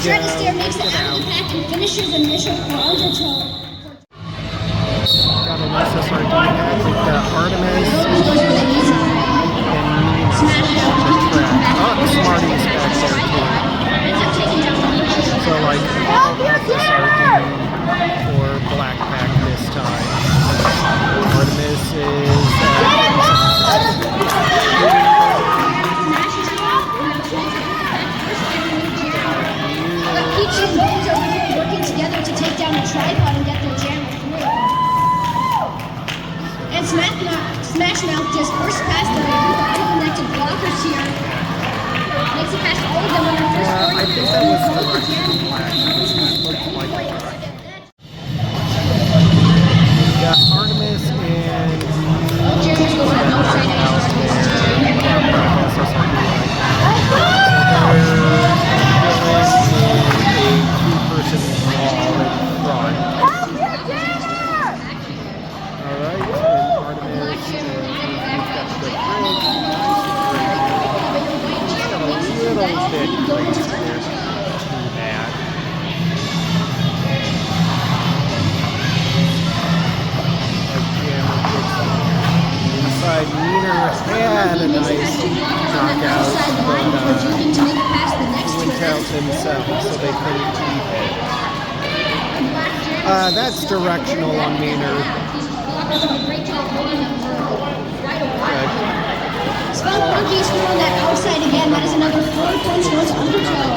Shreddister makes it out of the pack and finishes initial for Undertow. Got an SSRD pack. We've got Artemis and Smarties back there too. So like all SSRD for Black Pack this time. Artemis is Peach and Bones over here working together to take down the tripod and get their jam through. And Smash Mouth just bursts past the unconnected blockers here. Makes it past all of them on their first scoring. I think that was we got Artemis and Jerry's going to help trade out had a nice knockout, but went out themselves, so they couldn't keep it. That's directional on Meaner. Spell Monkey's on that outside again. That is another 4 points towards Undertow.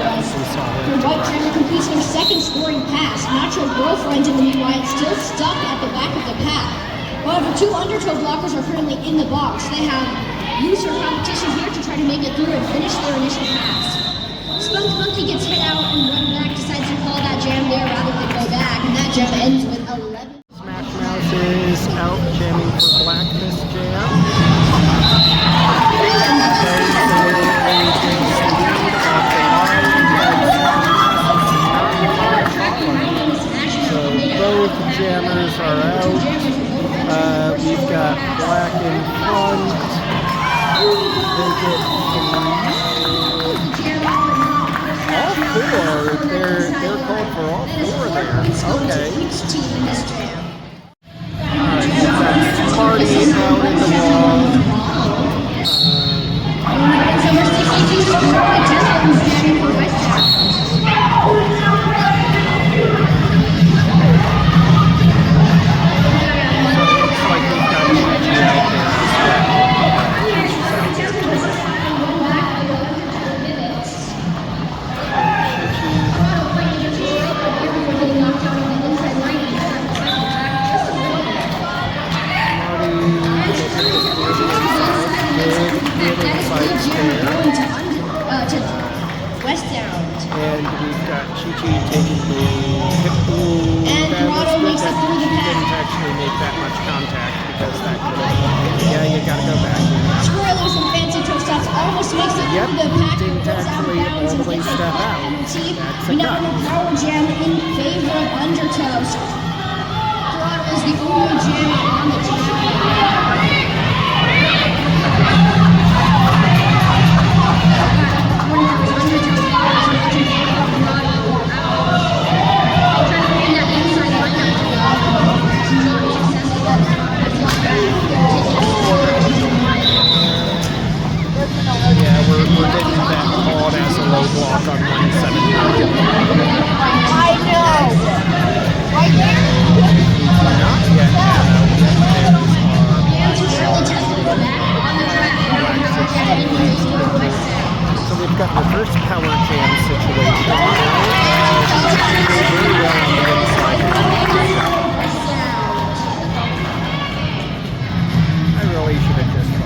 The White Jammer completes their second scoring pass. Nacho Girlfriend in the meanwhile still stuck at the back of the pack. However, 2 Undertow blockers are currently in the box. They have used their competition here to try to make it through and finish their initial pass. Spunk Monkey gets hit out and run back, decides to call that jam there rather than go back, and that jam ends with 11. Smash Mouth is out jamming for Black this jam. So both jammers are out. We've got Black in front. They get all 4. They're called for all 4 there. Okay. Alright, we've got Party out in the wall. And we've got Chi-Chi taking the hip blue. And Dorado makes it through the pack. He pack. didn't actually make that much contact because that could have... Yeah, you gotta go back. Squirrelers and Fancy Toast Tots almost makes it through the pack. Didn't actually all the way step out. We now have a power jam in favor of Undertow. Dorado is the only jam on the team. Yeah, we're getting that called as a low block on 179. I know. Right there. Not yet. So we've got reverse power jam situation. Very well on the inside. I really should have just gone.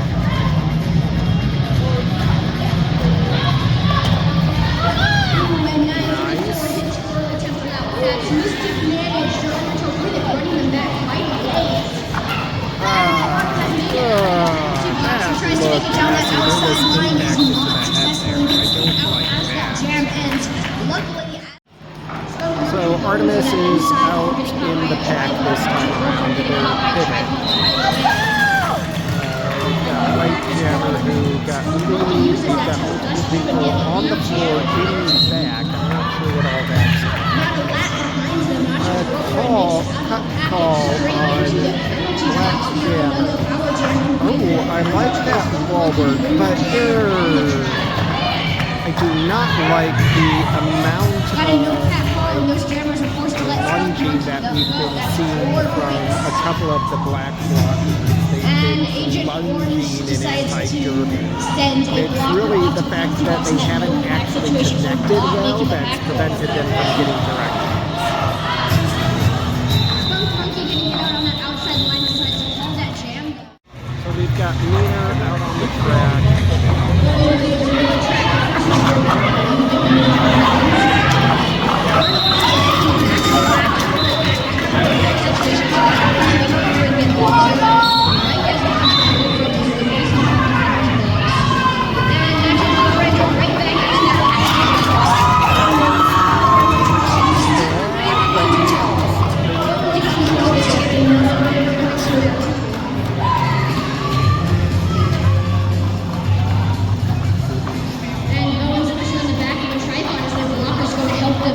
So Artemis is out in the pack this time onto their pivot. We've got White Jammer who got moved. We've got multiple people on the floor getting back. I'm not sure what all that's cut call on Black Jammer. Oh, I like that wall work, but I do not like the amount of lunging that we've been seeing from a couple of the black blockers. They've been lunging in tighter. It's really the fact that they haven't actually connected well that's prevented them from getting directions. So we've got Nina out on the track.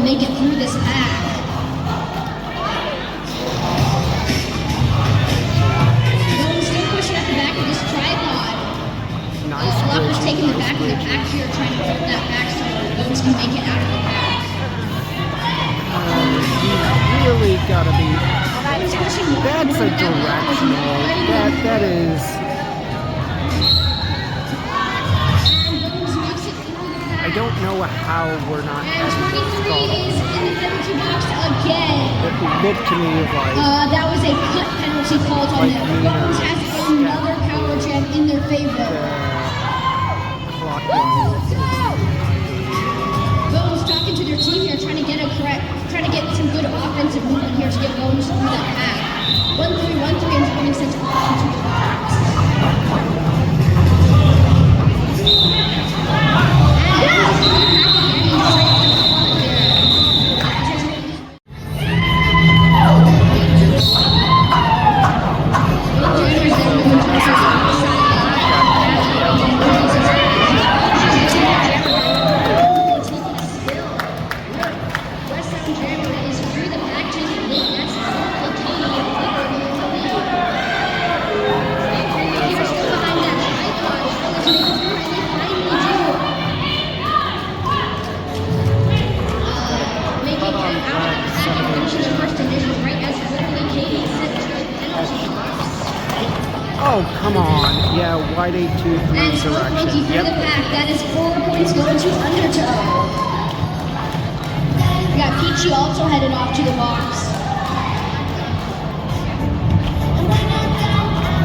Make it through this pack. Still pushing at the back of this tripod. Nice Flopper's taking the back of the pack here, trying to hold that back so Bones can make it out of the pack. You really gotta be. That's a directional. That is. I don't know how we're not having this called. And 23 is in the penalty box again. It looked to me like that was a cut penalty called on them. Bones has another power jam in their favor. Bones talking to their team here, trying to get some good offensive movement here to get Bones through that pack. 1-3, 1-3, and 20 cents off into the box. Oh, come on. Yeah, wide 8-2-3 direction. Yep. The pack. That is 4 points going to Undertow. We got Peachy also headed off to the box.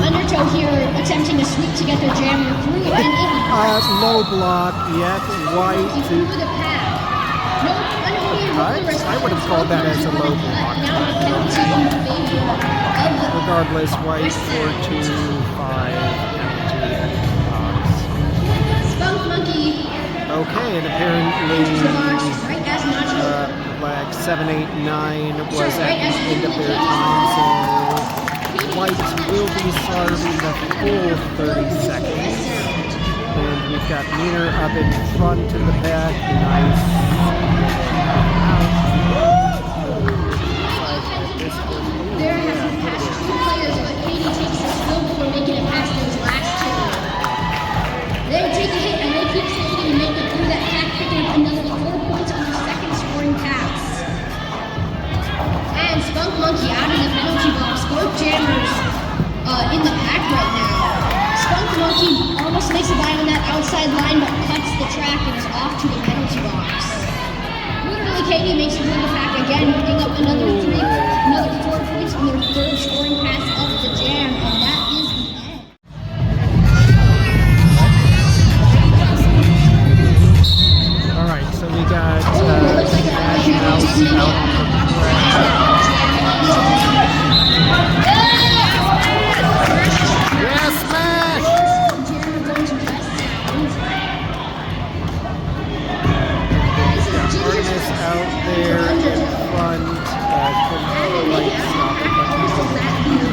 Undertow here attempting a sweep to get their jammer through. And low block, yep, white. Through the pack. No, I would have called that as a low block. Now a penalty in favor of the regardless, white 4-2-5 penalty box. Spunk Monkey. Okay, and apparently flag 7-8-9 was at the end of their time, so white will be serving the full 30 seconds. And we've got Meaner up in front in the pack. Nice. There has been past 2 players, but Katie takes a skill before making it past those last 2. They take a hit and they keep skating and make it through that pack, picking up another 4 points on their second scoring pass. And Spunk Monkey out of the penalty box. Both jammers in the pack right now. Spunk Monkey almost makes a line on that outside line, but cuts the track and is off to the penalty box. Literally, Katie makes it through the pack again, picking up another 4 points on their third scoring pass of the jam, and that is the end. All right, so we got Smash out on the yes, Smash! Artemis out there in front, couldn't quite stop it, but he's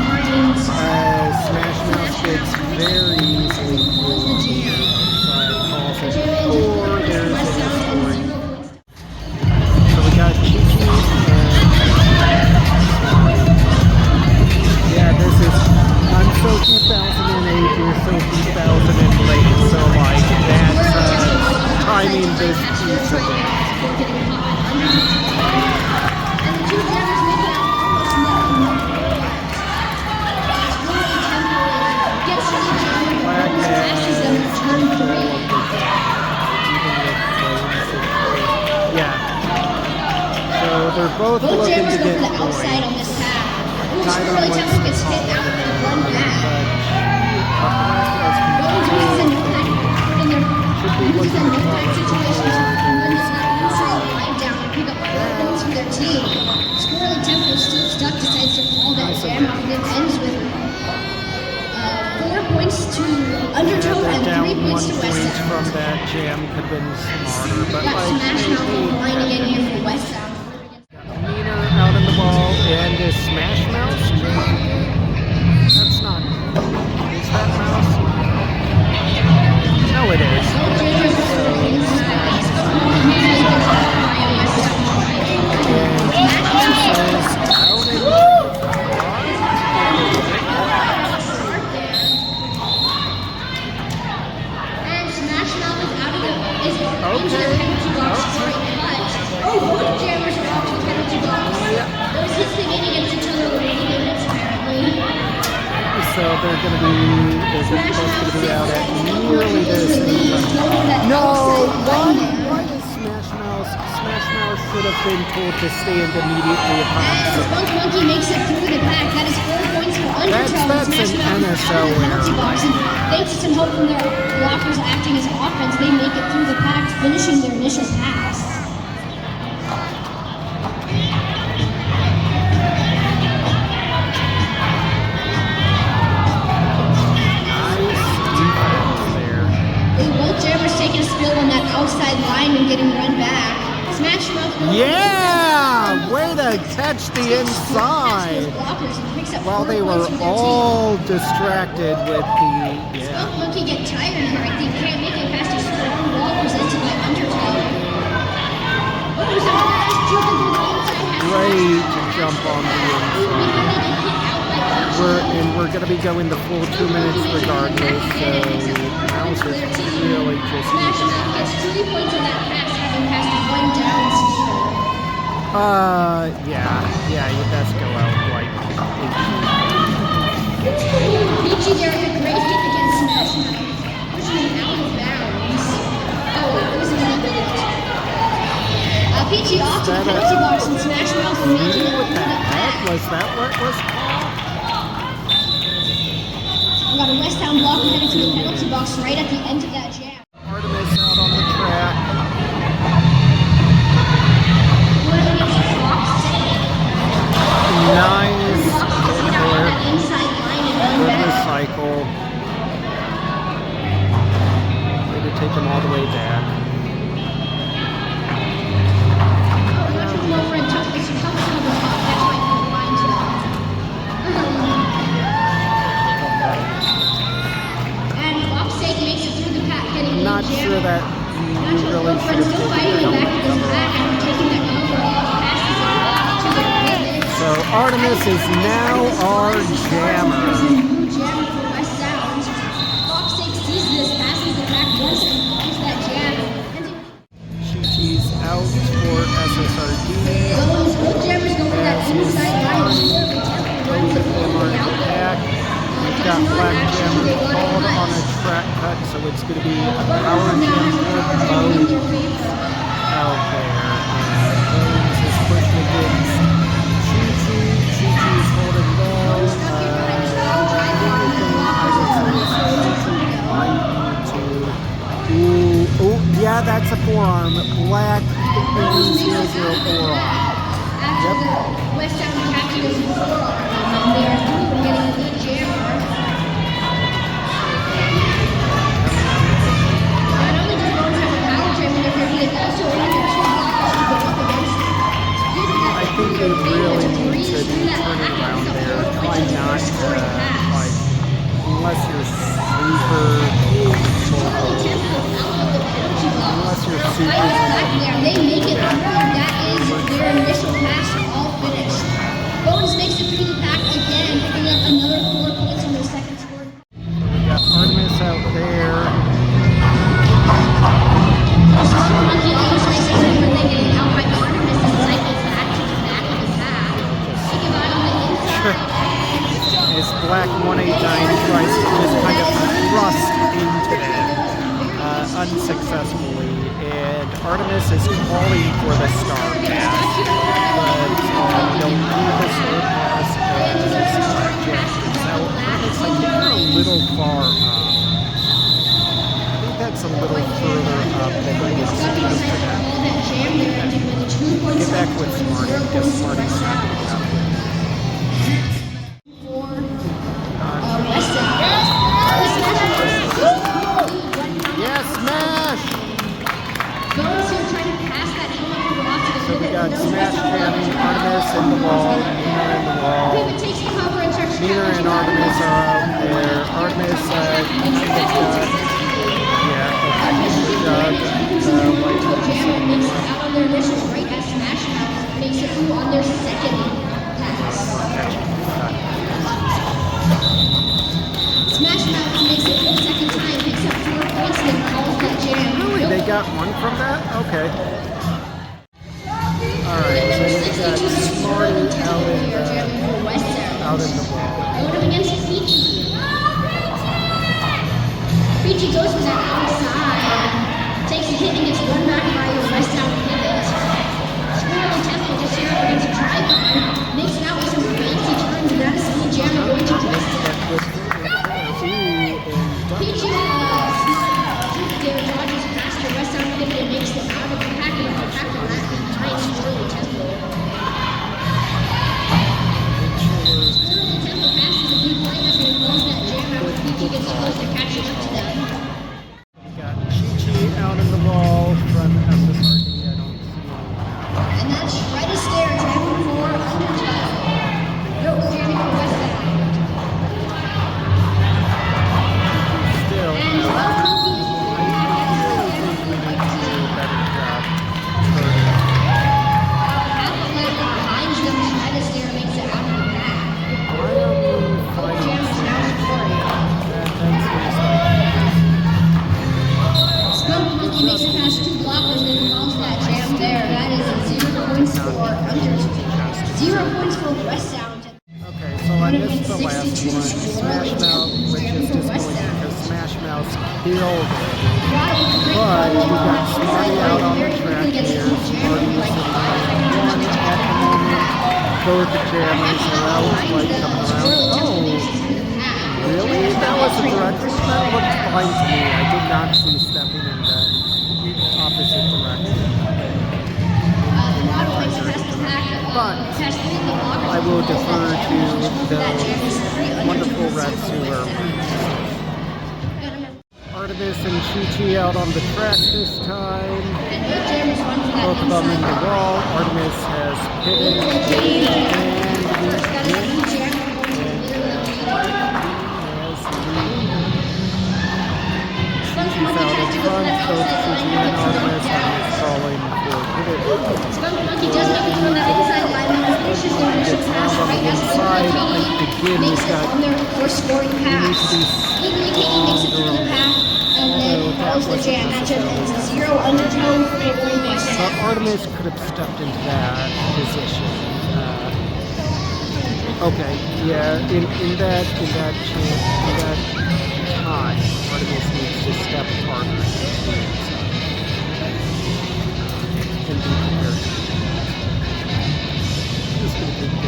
is pass their each of train them. before getting caught by Undertow's train. And the two jammers make it out almost nothing more than as Whirly Temple gets to the jammer and almost passes them in turn 3. Yeah. So they're both Both looking jammers to go get for the outside on points. this path. Ooh, Tyler Whirly wants Temple to gets hit follow out the with one back. Bones uses a no back in their uses a no back situation and then uses a line down to pick up 4 points for their team. Squirrely Temple is still stuck, decides to call that jam off, and it ends with 4 points to Undertow and 3 points to West Sound. From that jam could have been smarter, but Got like Smash Mouth on the line again here for West Sound. Meaner out in the ball and is Smash Mouse jam? That's not. Is that Mouse? No, it is. Both jammers go for the inside. And Smash Mouth is out of the into the penalty box for a cut. Oh, both jammers are out to the penalty box. Those hits they made against each other were 80 minutes apparently. So they're going to be, they're supposed to be out at nearly the same time. No, why is Smash Mouse? Smash Mouse should have been told to stand immediately upon. And Spunk Monkey makes it through the pack. That is 4 points for Undertow. That's Smash an Mouth NSO out of the penalty error. box. And thanks to some help from their blockers acting as offense, they make it through the pack, finishing their initial pass. Both jammers taking a spill on that outside line and getting run back. Smash Mouth. Yeah! Way to catch the inside! While they were all distracted with the. Yeah. Spunk Monkey get tired here. I think can't make it past a strong ball presented by Undertow. Oh, there's a nice jump into the inside. Great jump on the inside. We're going to be going the full 2 minutes regardless, so Mouse is really just Smash Mouth gets 3 points on that pass, having passed one down speeder. Yeah, you best go out like 18. Peachy there with a great hit against Smash Mouth, pushing him out of bounds. Oh, it was an illegal hit. Peachy off to the penalty box and Smash Mouth making it What through the the heck? pack. Was that what was called? We got a West Town blocker headed to the penalty box right at the end of that jam. Artemis out on the track. Nice. Good recycle. Way to take them all the way back. I'm not sure that you really should have. So Artemis is now our jammer. Chi-Chi's out for SSRD. As his attack. We've got Black Jammer called on a track cut, so it's going to be a power jam for Bones out there. And Bones is pushing against Chi-Chi. Chi-Chi's holding low. Ooh, yeah, that's a forearm. Black 004 forearm. Yep. West Town catching his forearm, and they are through and getting a lead jammer. Not only does Bones have a power jam in their he is also only two blockers to go up against him. I think they really need to be turning around there. Try not to, like, unless you're super unless you're super they make it through, and that is their initial pass all finished. Bones makes it through the pack again, picking up another 4 points on their second score. We got Artemis out there. Monkey Black 189 tries to just kind of thrust into that unsuccessfully, and Artemis is calling for the star pass, but they'll do the star pass as Jackson. So Artemis, I think they're a little far up. I think that's a little further up than we would supposed to have. Get back with Smarty, because Smarty's not going to get out of it. Yes, smash! So we got smash jamming, Artemis in the wall, Nina in the wall. Nina and Artemis are out there. Artemis, yeah, out on their initial right as Smash Mouth makes it through on their second pass. Smash Mouth makes it through the second time, picks up 4 points, and then calls that jam. Really? They got one from that? Okay. Alright, so we got Smarty out in the wall. Going up against Peachy. Peachy goes for that outside. Takes a hit and gets run back by your West Town pivot. Squirrel Temple just here up against a tripod. Makes it out with some fancy turns, and that is Speed Jammer going to twist it. Peachy dodges past your West Town pivot and makes it out of the pack and the pack on that behind Squirrel Temple. Squirrel Temple passes a big play as he blows that jam out. Peachy gets close to catching up to them. Out in the wall, front of the party, I don't see and that's Fred Astaire jamming for Undertow. No, jamming for West End. Still, I think we need to do a better job. Half a lap behind them, Fred Astaire makes it out of the back. Why don't we fight Jammers now victorious. Monkey makes it past 2 blockers and then calls that jam there. That is 0 points for Undertow. 0 points for West Sound. Okay, so I missed the last one. Smash Mouth, which is disappointing because Smash Mouth killed it. But we got Smarty out on the track here. Smarty is in line 1 at the moment. Both the jammers are out, like coming around. Oh, really? That was a direction? That looked fine to me. I did not see stepping in the opposite direction. But I will defer to the wonderful refs who are Artemis and Chi-Chi out on the track this time. Both of them in the wall. Artemis has pivoted She's out in front, both Chi-Chi and Artemis are crawling for pivot. Skunk Monkey does make it from that inside line and finishes their initial pass right as the makes it on their first scoring pass. Eagerly Katie makes it through the pack and then calls the jam. Matchup ends 0 Undertow for West. But Artemis could have stepped into that position. Okay, yeah, in that time, Artemis needs to step harder and be prepared.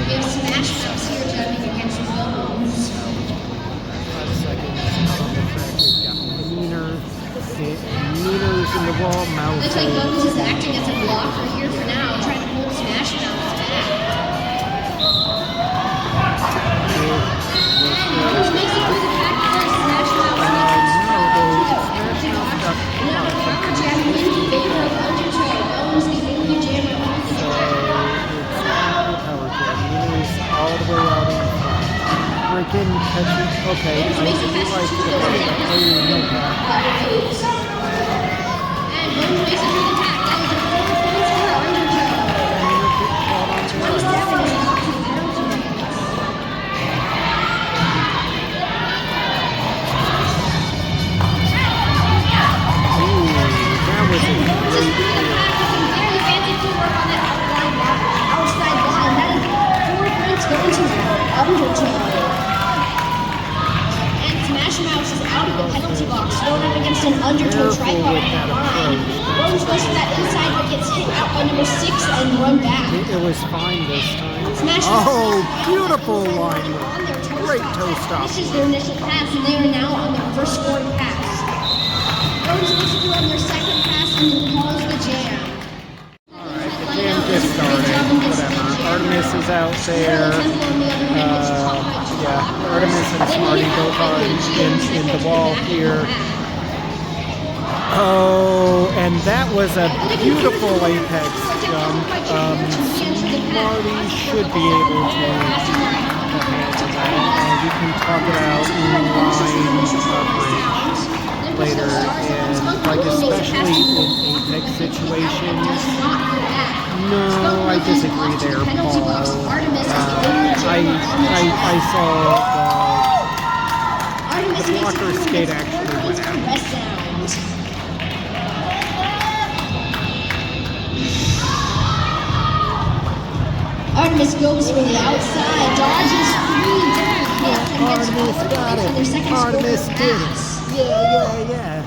We have Smash Mouth here jamming against Bones. 5 seconds out on the track. We've got Meaners in the wall. Mouse. Looks like Bones is acting as a blocker here for now, trying to hold Smash Mouth back. Bones makes it through the pack first. Smash Mouth makes it now the power jam wins in favor of Undertow. Bones the only jammer on the track. Power jam. Meaners all the way out in front. Freaking catching. Okay, I do like the and Bones makes it through the pack. That is a 4 points for Undertow. 27 is off to penalty. That was a great very fancy footwork on that outside line. That is 4 points going to Undertow. the penalty box, thrown up against an undertow tripod with that line. Bones goes for that inside, but gets hit out by number 6 and run back. It was fine this time. Smash Oh, beautiful line. on their toe Great stop. toe stop. This is their initial pass, and they are now on their first scoring pass. Bones looks to on their second pass and then calls the jam. Alright, the jam just started. Whatever. Artemis is out there. Yeah, Artemis and Smarty both are in the wall here. Oh, and that was a beautiful apex jump. Smarty should be able to handle that. We can talk about line coverage later, and like especially in apex situations. No, I disagree there, Paul. I saw the blocker skate actually went out. Artemis goes from the outside, dodges 3 different hits, and gets Artemis got for their it. second Artemis scoring did it. pass. Yeah.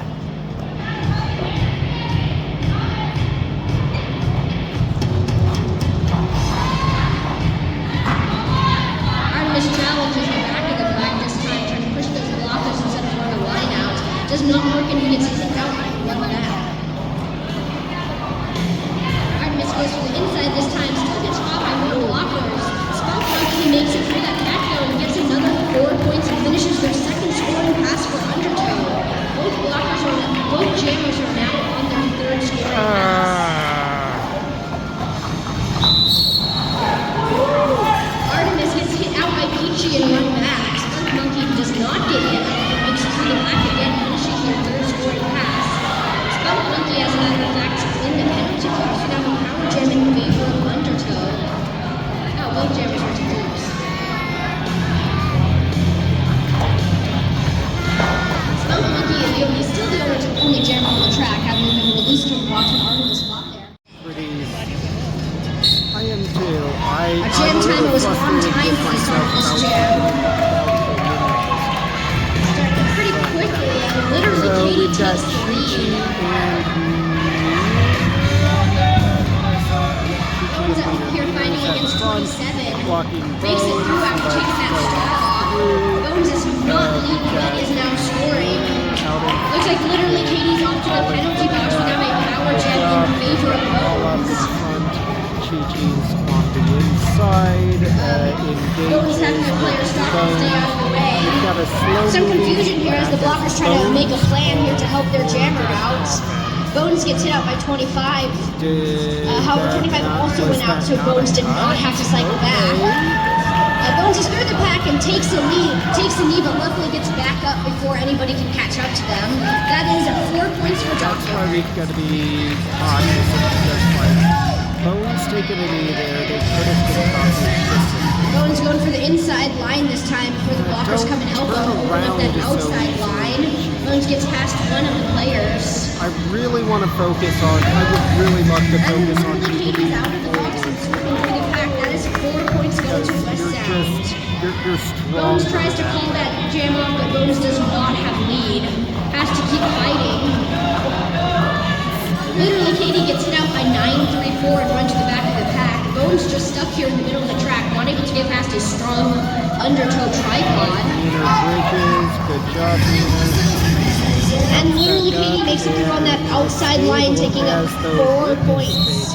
Artemis challenges the back of the flag this time, trying to push those blockers instead of run the line out. Does not work, and he gets kicked out by 1 back. Artemis goes for the inside this time, still gets caught by 1 blockers. Skunk Monkey makes it through that backfield and gets another 4 points and finishes their second scoring pass for Undertow. Both jammers are now on their third scoring pass. Artemis gets hit out by Peachy and run back. Skunk Monkey does not get hit, makes it through the back again, finishing their third scoring pass. Skunk Monkey, as a matter of fact, in the penalty box without a power jam in favor of Undertow. Now both jammers are to lose. Skunk Monkey is still the only jammer on the track, having been released from watching Artemis spot there. I am too. Our jam timer was on time for the start of this jam. Started pretty quickly, and literally Katie takes the lead. Bones up here fighting against 27. Makes it through after taking that stop. Bones is not leading, but is now scoring. Looks like literally Katie's off to the penalty box without a power jam in favor of Bones. Chi-Chi's on the inside, Bones having their players stop and stay out of the way. Some confusion here as the blockers try to make a plan here to help their jammer out. Bones gets hit out by 25. However, 25 also went out, so Bones did not have to cycle back. Bones is through the pack and takes a knee, but luckily gets back up before anybody can catch up to them. That is 4 points for That's why Dockyard. we've got to be cautious of just like Bones taking a knee there. They could have been cautious. Bones going for the inside line this time before the blockers come and help him open up that outside line. Bones gets past 1 of the players. I really want to focus on, I would really love to focus on Literally people Katie's out of the box and swimming through the pack. That is 4 points going to West Sound. You're strong. Bones tries to call that jam off, but Bones does not have lead. Has to keep fighting. Literally, Katie gets hit out by 9-3-4 and runs to the back of the pack. Bones just stuck here in the middle of the track, not able to get past his strong undertow tripod. Bridges, good job, Nina. And literally, Katie makes it through on that outside line, taking up 4 points.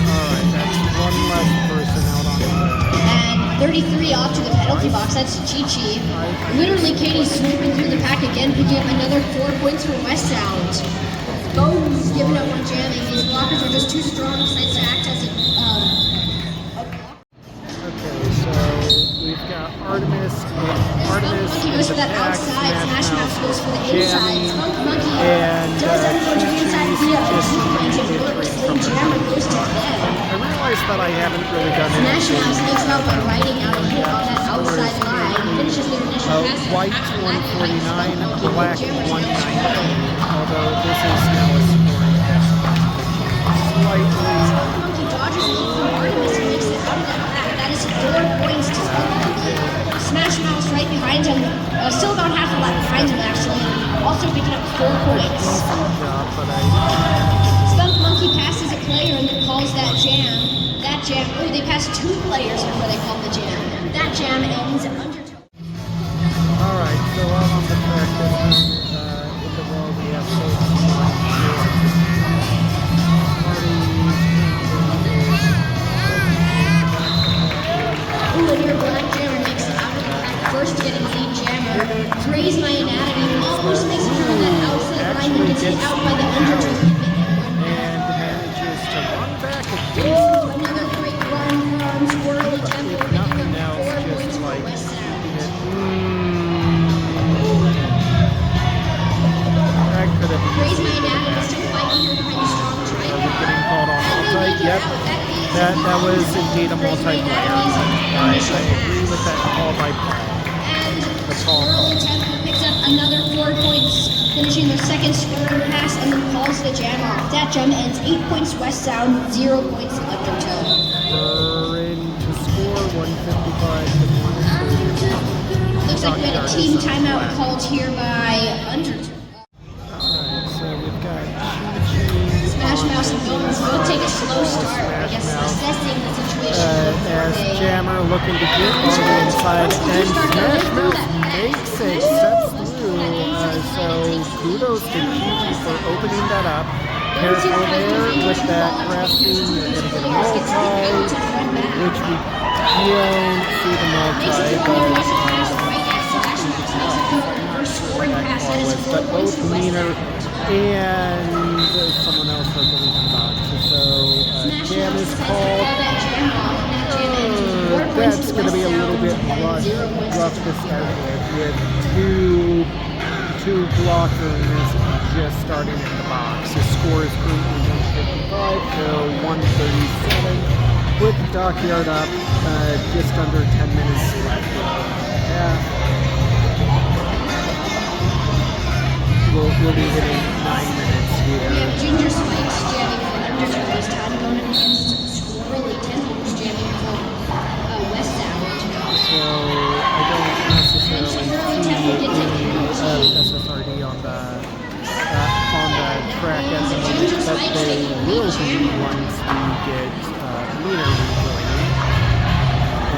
Alright, that's one less person out on the And 33 off to the penalty box. That's Chi-Chi. Literally, Katie swooping through the pack again, picking up another 4 points for West Sound. Bones giving up on jamming. These blockers are just too strong besides to act as a Okay, so we've got Artemis Monkey goes for that outside, Smash Mouth goes for the inside. Skunk Monkey does everything to the inside via a 2 points and works. The jammer goes to them. I realized that I haven't really done Smash anything. Mouth makes out by riding out a hit on that outside line. Finishes their initial pass. White 149, black 190. Although this is now a scoring pass. Slightly. Monkey dodges a hit from Artemis and makes it out of that pack. That is 4 points to Skunk Monkey. Smash Mouth right behind him, still about half a lap behind him actually, also picking up 4 points. Skunk Monkey passes a player and then calls that jam. Oh, they passed 2 players before they called the jam. That jam ends Undertow. Alright, so out on the track this time, in the wall we have Ooh, and your black jammer makes it out of the pack first, getting lead jammer. Praise my anatomy, almost makes it through that outside line and gets hit out by the Undertow. And manages to run back again. Oh, another great run from Squirrely Temple, picking up 4 points for West Sound. That could have been Praise my anatomy, still fighting here behind the strong Are we triangle. getting called on multi? Yep. That was indeed a multiplayer. I agree with that call by Paul. And Squirrely Temple picks up another 4 points, finishing their second scoring pass and then calls the jam off. That jam ends 8 points West Sound, 0 points Undertow. We're in to score 155 to 130. Looks like we had a team timeout called here by Undertow. Alright, so we've got Smash Mouse and Bones both take a slow start, I guess, assessing the situation. as Jammer looking to get on the inside, and Smash Mouth makes it, steps through. So kudos to Gigi for opening that up. Careful there with that crafting. You're going to get a multi, which we don't see the multi, but both Meaner and someone else are going to the box. So jam is called. That's going to be a little bit rough to start with two blockers just starting in the box. The score is currently 155 to 137 with Dockyard up just under 10 minutes left. We'll be hitting 9 minutes here. We have Ginger Spikes jamming for Undertow this time, going up against Squirrely Temple, who's jamming for West Sound. So I don't necessarily see any SSRD on the track at the moment, but they will be once we get Meaner rejoining.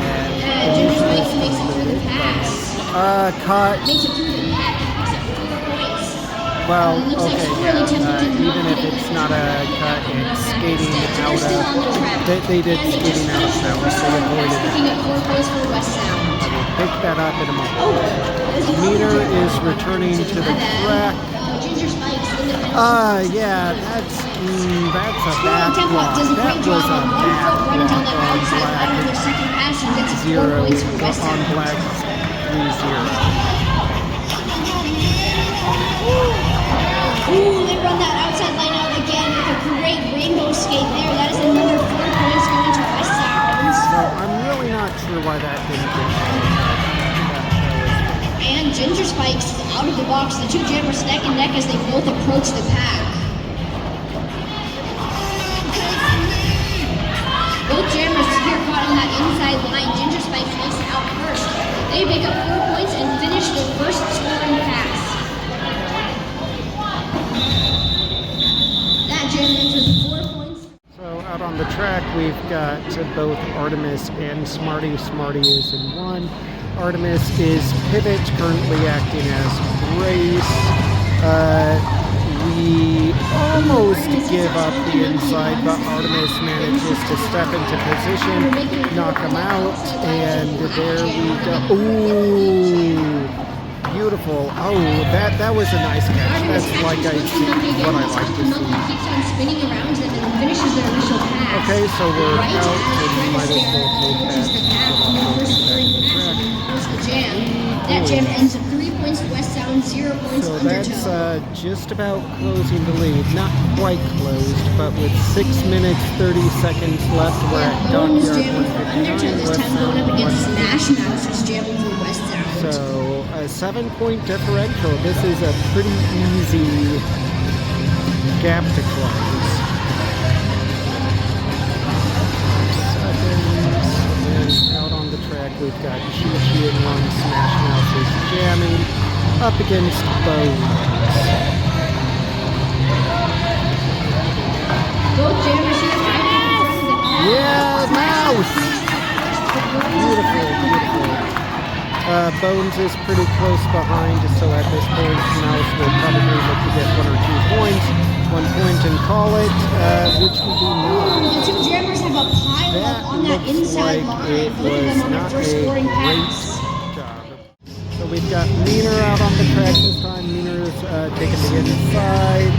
And Ginger Spikes makes it through the pass. Caught. Makes it through the pack, picks up 4 points. Well, okay, even if it's not a cut, it's skating out of. They did skating out of bounds, so they avoided it. Picking up 4 points for West Sound. I will pick that up in a moment. Meaner is returning to the track. Ginger Spikes independent. Yeah, that's a bad Temple block. does a That great was job a on bad 1 foot run down the block on outside line on their second pass and gets 4 0 points for West on Sound. black 3-0. Ooh, they run that outside line out again with a great rainbow skate there. That is another 4 points going to West Sound. So I'm really not sure why that didn't get And Ginger Spikes out of the box. The two jammers neck and neck as they both approach the pack. Both jammers here caught on that inside line. Ginger Spikes makes it out first. They pick up 4 points and finish their first scoring pass. That jam ends with 4 points. So out on the track, we've got both Artemis and Smarty. Smarty is in one. Artemis is Pivot, currently acting as Grace. We almost give up the inside, but Artemis manages to step into position, knock him out, and there we go. Ooh, beautiful. Oh, that was a nice catch. That's like what I like to see. Keeps on spinning around them and finishes their initial pass. Okay, so we're out, and we might as well take That jam ends at 3 points to West Sound, 0 points So Undertow. that's just about closing the lead. Not quite closed, but with 6 minutes, 30 seconds left, we're at Bones Dockyard jamming for Undertow this time, going up against Smash Mouth, who's jamming for West Sound. So a 7-point differential. This is a pretty easy gap to close. Seconds, and out on the track we've got Chi-Chi in one, Smash Mouth is jamming up against Bones. Both jammers here fighting in front of the pack. Yeah, Mouse! Beautiful, beautiful. Bones is pretty close behind, so at this point, Mouse will probably look to get 1 or 2 points. 1 point and call it, which will be not. The two jammers have a pile That up on that looks inside like line. it Both of them was on their not first a scoring great pass. job. So we've got Meaner out on the track this time. Meaner's taking the inside.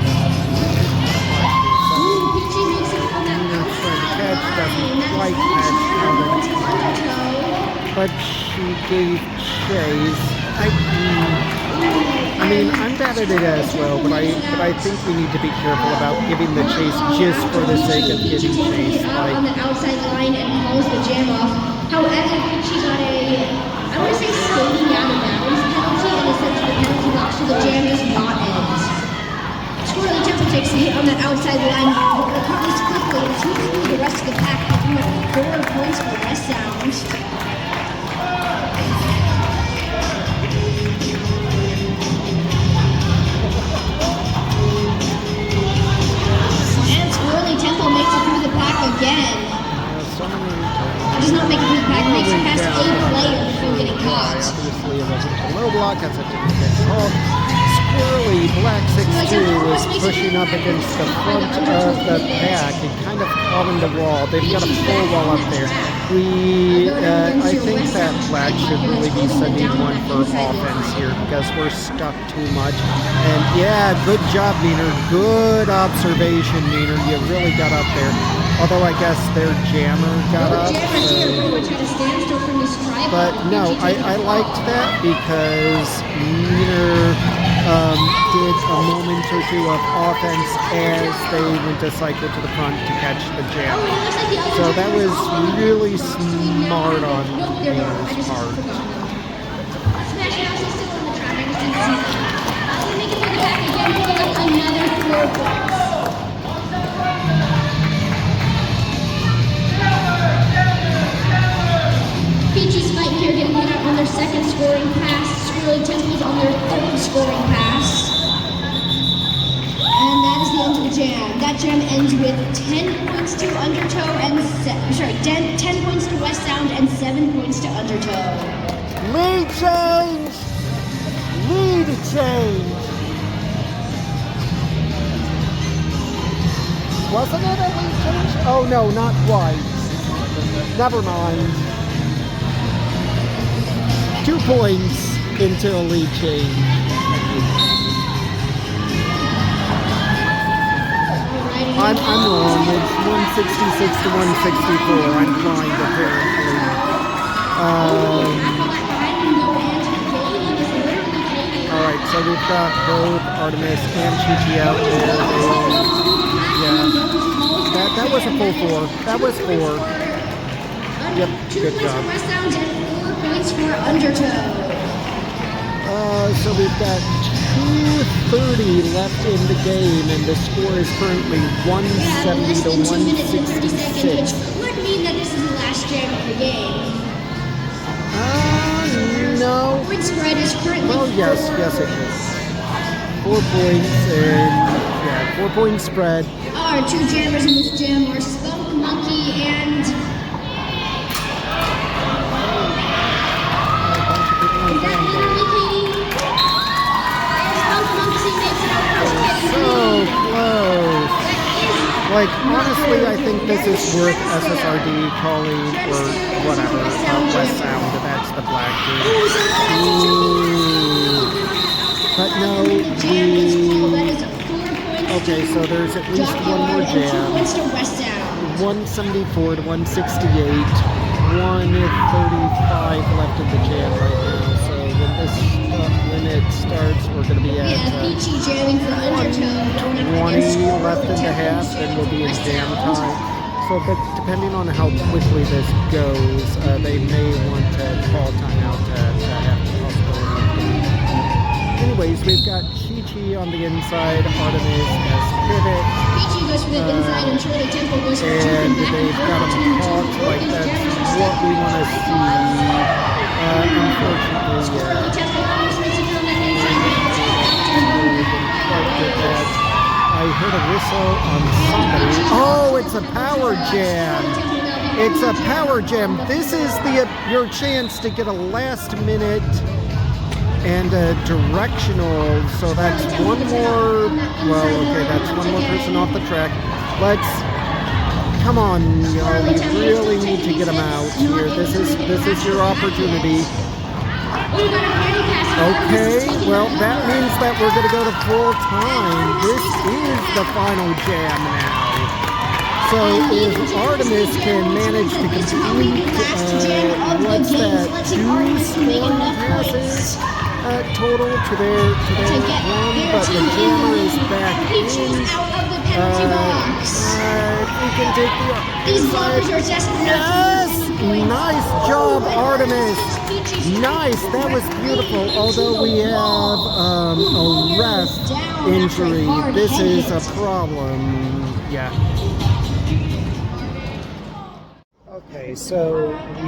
Ooh, Peachy makes it on that Meaner's trying to catch, doesn't line. quite That is catch out of it. Undertow. But she gave chase. I mean, I'm bad at it as well, but I think we need to be careful about giving the chase just for the sake of Peachy giving takes chase. it out on Like, the outside line and calls the jam off. However, Peachy got I want to say skating out of bounds penalty, and is sent to the penalty box, so the jam does not end. Squirrely Temple takes the hit on that outside line, but recovers quickly and sweeps through the rest of the pack, picking up 4 points for West Sound. And Squirrely Temple makes it through the pack again. so many Does not make it through the pack, makes it past a player before getting caught. Obviously, it wasn't a low block as it didn't get called. Squirrely Black 6-2 is pushing up against the front of the pack and kind of caught in the wall. They've got a full wall up there. I think that Black should really be sending one for offense here because we're stuck too much. And yeah, good job, Meaner. Good observation, Meaner. You really got up there. Although I guess their jammer got up. But no, I liked that because Meaner did a moment or two of offense as they went to cycle to the front to catch the jam. So that was really smart on Meaner's part. Smash House is still on the track. I just didn't see that. They make it through the pack again, picking up another 4 points. Peachy's fighting here, getting hit out on their second scoring pass. Squirrely Temple's on their third scoring pass. And that is the end of the jam. That jam ends with 10 points to Undertow and 10 points to West Sound and 7 points to Undertow. Lead change! Lead change! Wasn't it a lead change? Oh no, not quite. Never mind. 2 points into a lead change. I'm wrong. It's 166 to 164. I'm blind apparently. Alright, so we've got both Artemis and Chi-Chi out there. That was a full 4. That was 4. Yep, good job. West Sound and 4 points for Undertow. So we've got 2:30 left in the game, and the score is currently 170 to 166. Which would mean that this is the last jam of the game. No. Point spread is currently Well, yes, it is. 4 points and 4-point spread. Our 2 jammers in this jam are Skunk Monkey and is that literally Katie? Skunk Monkey makes it out first. So close. Like, honestly, I think this is worth SSRD calling or whatever. West Sound, that's the black dude. But no, okay, so there's at least one more jam. 174 to 168. 135 left in the jam right now. So when it starts, we're going to be at 120 left in the half, and we'll be in jam time. So, but depending on how quickly this goes, they may want to call timeout to have the possibility. Anyways, we've got Chi-Chi on the inside, Artemis as pivot. Peachy goes for the inside and Shirley Temple goes for and they've got them caught, like that's what we want to see. also on somebody. Oh, it's a power jam. It's a power jam. This is your chance to get a last minute and a directional. So that's one more. Well, okay, that's one more person off the track. Come on, y'all. We really need to get them out here. This is your opportunity. Okay, well, that means that we're going to go to full time. This is the final jam now. So if Artemis can manage to complete, what's that, 2 scoring passes total to their one, but the jammer is back in. We can take the inside. Yes! Nice job, Artemis. Nice, that was beautiful. Although we have a rest injury, this is a problem. Yeah. Okay, so we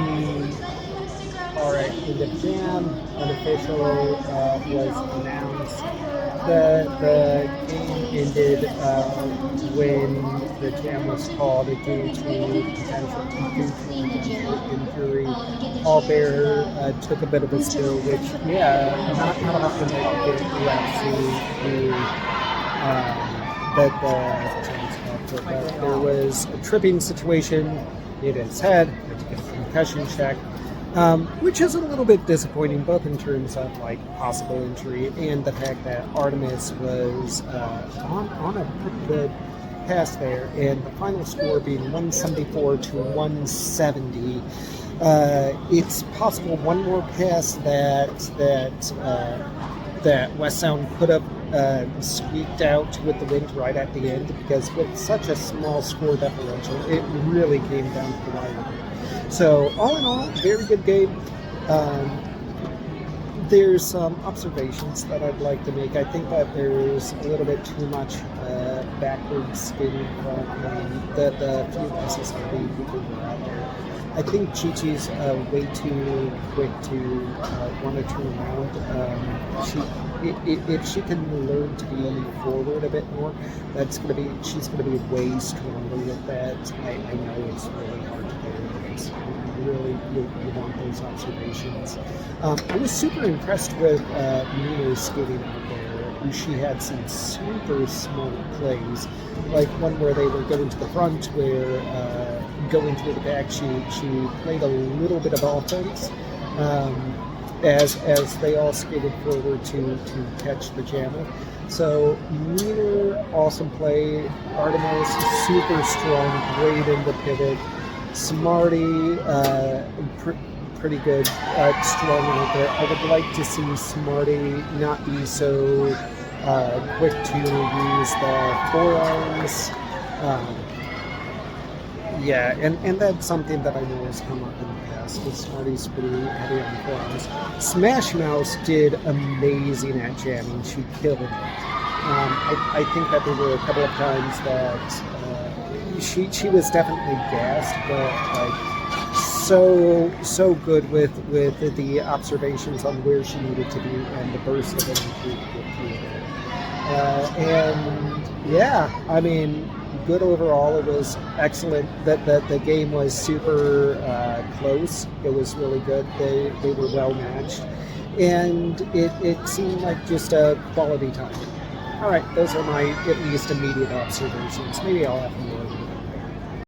are at the jam. Unofficial was announced. The game ended when the jam was called due to potential injury. All Bear took a bit of a spill, which not often they get UFC but there was a tripping situation. Hit his head, had to get a concussion check. Which is a little bit disappointing, both in terms of like possible injury and the fact that Artemis was on a pretty good pass there, and the final score being 174 to 170. It's possible one more pass that West Sound could have squeaked out with the wind right at the end, because with such a small score differential, it really came down to the wire. So all in all, very good game. There's some observations that I'd like to make. I think that there's a little bit too much backwards spinning from the few pieces of the people who are out there. I think Chi-Chi's way too quick to want to turn around. If she can learn to be forward a bit more, she's gonna be way stronger with that. I know it's really hard to do. You want those observations. I was super impressed with Mina's skating out there. She had some super smart plays, like one where they were going to the front, where going to the back, she played a little bit of offense as they all skated forward to catch the jammer. So Mina, awesome play. Artemis, super strong, great in the pivot. Smarty, pretty good, strong out there. I would like to see Smarty not be so quick to use the forearms. And that's something that I know has come up in the past. Smarty's pretty heavy on the forearms. Smash Mouse did amazing at jamming. She killed it. I think that there were a couple of times that she was definitely gassed, but like so good with the observations on where she needed to be and the burst of energy to get through there. I mean, good overall. It was excellent. The game was super close. It was really good. They were well matched, and it seemed like just a quality time. All right, those are my at least immediate observations. Maybe I'll have more.